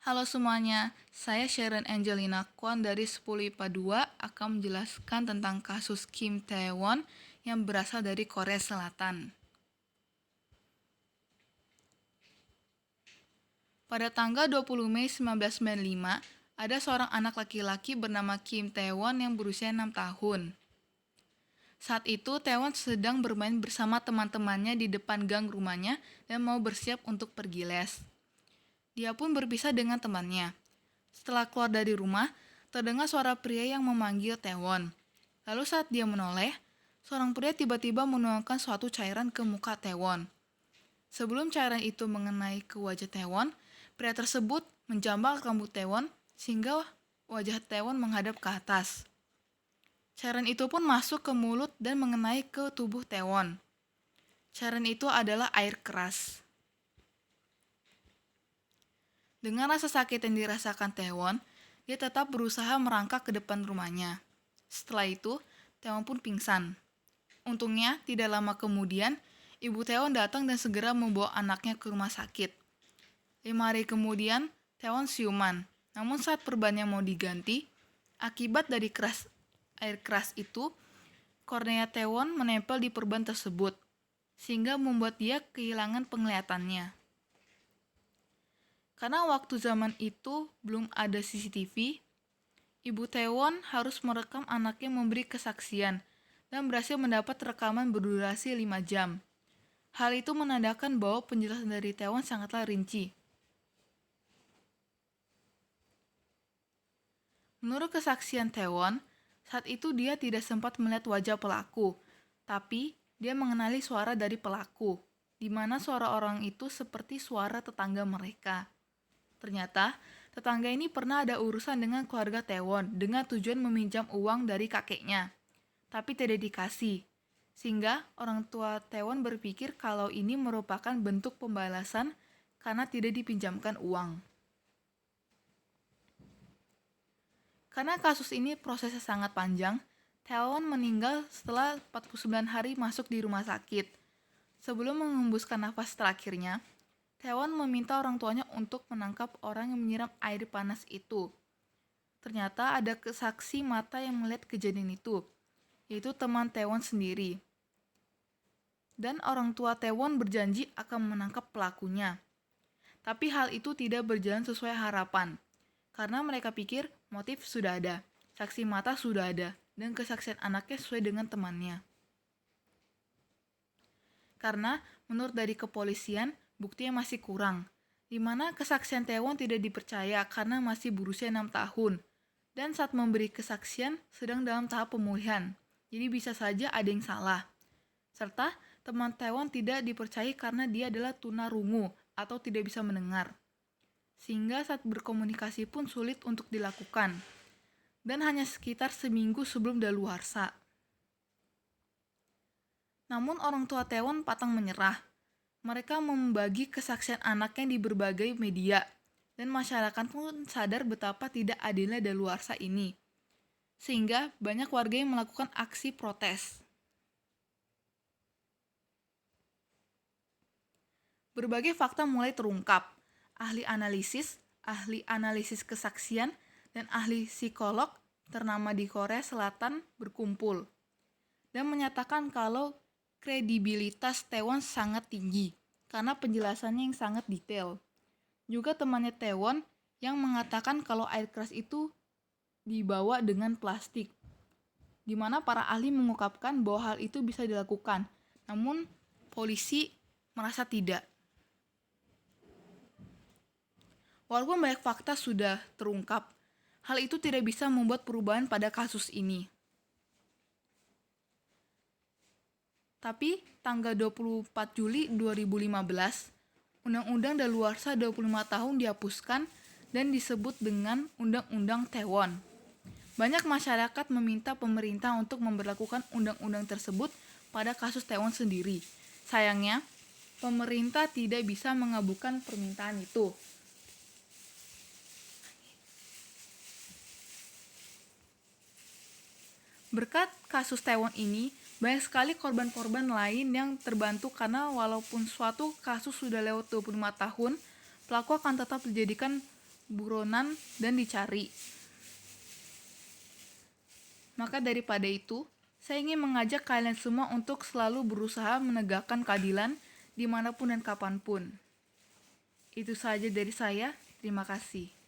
Halo semuanya, saya Sharon Angelina Kwon dari 10 IPA 2 akan menjelaskan tentang kasus Kim Tae-won yang berasal dari Korea Selatan. Pada tanggal 20 Mei 1995, ada seorang anak laki-laki bernama Kim Tae-won yang berusia 6 tahun. Saat itu, Tae-won sedang bermain bersama teman-temannya di depan gang rumahnya dan mau bersiap untuk pergi les. Dia pun berpisah dengan temannya. Setelah keluar dari rumah, terdengar suara pria yang memanggil Taewon. Lalu saat dia menoleh, seorang pria tiba-tiba menuangkan suatu cairan ke muka Taewon. Sebelum cairan itu mengenai ke wajah Taewon, pria tersebut menjambak rambut Taewon sehingga wajah Taewon menghadap ke atas. Cairan itu pun masuk ke mulut dan mengenai ke tubuh Taewon. Cairan itu adalah air keras. Dengan rasa sakit yang dirasakan Taewon, dia tetap berusaha merangkak ke depan rumahnya. Setelah itu, Taewon pun pingsan. Untungnya, tidak lama kemudian, ibu Taewon datang dan segera membawa anaknya ke rumah sakit. 5 hari kemudian, Taewon siuman. Namun saat perbannya mau diganti, akibat dari air keras itu, kornea Taewon menempel di perban tersebut, sehingga membuat dia kehilangan penglihatannya. Karena waktu zaman itu belum ada CCTV, Ibu Taewon harus merekam anaknya memberi kesaksian dan berhasil mendapat rekaman berdurasi 5 jam. Hal itu menandakan bahwa penjelasan dari Taewon sangatlah rinci. Menurut kesaksian Taewon, saat itu dia tidak sempat melihat wajah pelaku, tapi dia mengenali suara dari pelaku, di mana suara orang itu seperti suara tetangga mereka. Ternyata, tetangga ini pernah ada urusan dengan keluarga Taewon dengan tujuan meminjam uang dari kakeknya, tapi tidak dikasih. Sehingga orang tua Taewon berpikir kalau ini merupakan bentuk pembalasan karena tidak dipinjamkan uang. Karena kasus ini prosesnya sangat panjang, Taewon meninggal setelah 49 hari masuk di rumah sakit. Sebelum mengembuskan nafas terakhirnya, Taewon meminta orang tuanya untuk menangkap orang yang menyiram air panas itu. Ternyata ada saksi mata yang melihat kejadian itu, yaitu teman Taewon sendiri. Dan orang tua Taewon berjanji akan menangkap pelakunya. Tapi hal itu tidak berjalan sesuai harapan, karena mereka pikir motif sudah ada, saksi mata sudah ada, dan kesaksian anaknya sesuai dengan temannya. Karena menurut dari kepolisian, buktinya masih kurang, di mana kesaksian Taewon tidak dipercaya karena masih berusia 6 tahun, dan saat memberi kesaksian sedang dalam tahap pemulihan, jadi bisa saja ada yang salah. Serta teman Taewon tidak dipercaya karena dia adalah tunarungu atau tidak bisa mendengar, sehingga saat berkomunikasi pun sulit untuk dilakukan, dan hanya sekitar seminggu sebelum daluarsa. Namun orang tua Taewon pantang menyerah. Mereka membagi kesaksian anaknya di berbagai media, dan masyarakat pun sadar betapa tidak adilnya daluarsa ini. Sehingga banyak warga yang melakukan aksi protes. Berbagai fakta mulai terungkap. Ahli analisis kesaksian, dan ahli psikolog ternama di Korea Selatan berkumpul dan menyatakan kalau kredibilitas Taewon sangat tinggi karena penjelasannya yang sangat detail. Juga temannya Taewon yang mengatakan kalau air keras itu dibawa dengan plastik, di mana para ahli mengungkapkan bahwa hal itu bisa dilakukan, namun polisi merasa tidak. Walaupun banyak fakta sudah terungkap, hal itu tidak bisa membuat perubahan pada kasus ini. Tapi tanggal 24 Juli 2015, Undang-Undang Daluarsa 25 tahun dihapuskan dan disebut dengan Undang-Undang Taewon. Banyak masyarakat meminta pemerintah untuk memberlakukan undang-undang tersebut pada kasus Taewon sendiri. Sayangnya, pemerintah tidak bisa mengabulkan permintaan itu. Berkat kasus Taewon ini, banyak sekali korban-korban lain yang terbantu karena walaupun suatu kasus sudah lewat 25 tahun, pelaku akan tetap dijadikan buronan, dan dicari. Maka daripada itu, saya ingin mengajak kalian semua untuk selalu berusaha menegakkan keadilan dimanapun dan kapanpun. Itu saja dari saya. Terima kasih.